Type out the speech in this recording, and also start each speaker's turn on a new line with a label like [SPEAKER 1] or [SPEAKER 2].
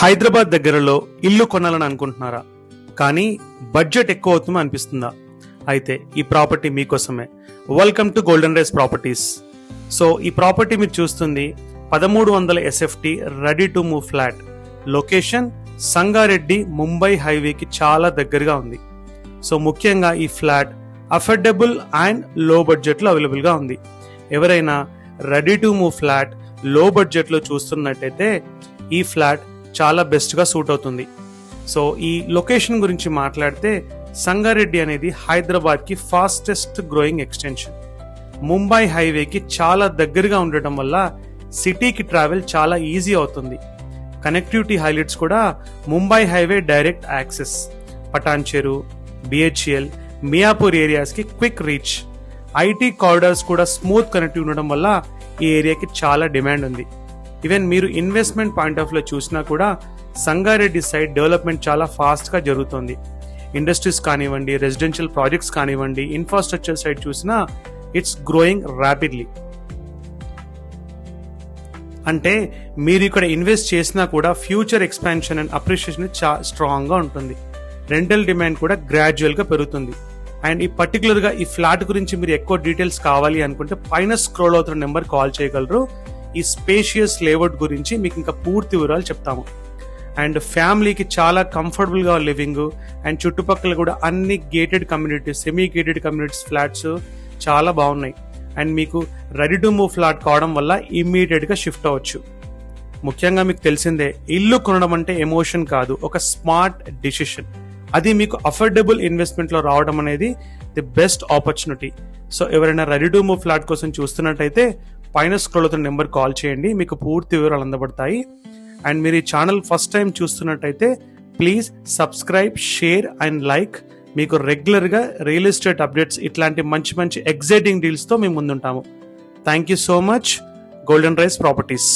[SPEAKER 1] హైదరాబాద్ దగ్గరలో ఇల్లు కొనాలని అనుకుంటున్నారా? కానీ బడ్జెట్ ఎక్కువ అవుతుందో అనిపిస్తుందా? అయితే ఈ ప్రాపర్టీ మీకోసమే. Welcome to golden Rice properties. So ఈ ప్రాపర్టీ మీరు చూస్తుంది 1300 SFT ready to move flat. Location Sangareddy Mumbai హైవేకి చాలా దగ్గరగా ఉంది. సో ముఖ్యంగా ఈ ఫ్లాట్ అఫోర్డబుల్ అండ్ లో బడ్జెట్లో అవైలబుల్గా ఉంది. ఎవరైనా రెడీ టు మూవ్ ఫ్లాట్ లో బడ్జెట్లో చూస్తున్నట్టయితే ఈ ఫ్లాట్ చాలా బెస్ట్గా సూట్ అవుతుంది. సో ఈ లొకేషన్ గురించి మాట్లాడితే సంగారెడ్డి అనేది హైదరాబాద్కి ఫాస్టెస్ట్ గ్రోయింగ్ ఎక్స్టెన్షన్. ముంబై హైవేకి చాలా దగ్గరగా ఉండటం వల్ల సిటీకి ట్రావెల్ చాలా ఈజీ అవుతుంది. కనెక్టివిటీ హైలైట్స్ కూడా Mumbai highway direct access, Patancheru, BHEL, Miyapur ఏరియాస్కి క్విక్ రీచ్. ఐటీ కారిడార్స్ కూడా స్మూత్ కనెక్టివ్ ఉండడం వల్ల ఈ ఏరియాకి చాలా డిమాండ్ ఉంది. ఈవెన్ మీరు ఇన్వెస్ట్మెంట్ పాయింట్ ఆఫ్ లో చూసినా కూడా సంగారెడ్డి సైడ్ డెవలప్మెంట్ చాలా ఫాస్ట్గా జరుగుతుంది. ఇండస్ట్రీస్ కానివ్వండి, రెసిడెన్షియల్ ప్రాజెక్ట్స్ కానివ్వండి, ఇన్ఫ్రాస్ట్రక్చర్ సైడ్ చూసినా ఇట్స్ గ్రోయింగ్ ర్యాపిడ్లీ. అంటే మీరు ఇక్కడ ఇన్వెస్ట్ చేసినా కూడా ఫ్యూచర్ ఎక్స్పాన్షన్ అండ్ అప్రిషియేషన్ స్ట్రాంగ్గా ఉంటుంది. రెంటల్ డిమాండ్ కూడా గ్రాడ్యువల్గా పెరుగుతుంది. అండ్ ఈ పర్టికులర్గా ఈ ఫ్లాట్ గురించి మీరు ఎక్కువ డీటెయిల్స్ కావాలి అనుకుంటే పైన స్క్రోల్ అవుతున్న నెంబర్ కాల్ చేయగలరు. ఈ స్పేషియస్ లేఅవుట్ గురించి మీకు ఇంకా పూర్తి వివరాలు చెప్తాము. అండ్ ఫ్యామిలీకి చాలా కంఫర్టబుల్గా లివింగ్ అండ్ చుట్టుపక్కల కూడా అన్ని gated communities, semi gated communities flats చాలా బాగున్నాయి. అండ్ మీకు రెడీ టు మూవ్ ఫ్లాట్ కావడం వల్ల ఇమ్మీడియట్గా షిఫ్ట్ అవ్వచ్చు. ముఖ్యంగా మీకు తెలిసిందే, ఇల్లు కొనడం అంటే ఎమోషన్ కాదు, ఒక స్మార్ట్ డిసిషన్. అది మీకు అఫోర్డబుల్ ఇన్వెస్ట్మెంట్లో రావడం అనేది ది బెస్ట్ ఆపర్చునిటీ. సో ఎవరైనా రెడీ టు మూవ్ ఫ్లాట్ కోసం చూస్తున్నట్టయితే పైన స్క్రోల్ అవుతున్న నెంబర్ కాల్ చేయండి, మీకు పూర్తి వివరాలు అందబడతాయి. అండ్ మీరు ఈ ఛానల్ ఫస్ట్ టైం చూస్తున్నట్టయితే please subscribe, share and like. మీకు రెగ్యులర్గా రియల్ ఎస్టేట్ అప్డేట్స్, ఇట్లాంటి మంచి మంచి ఎగ్జైటింగ్ డీల్స్తో మేము ముందుంటాము. Thank you so much. Golden Rice properties.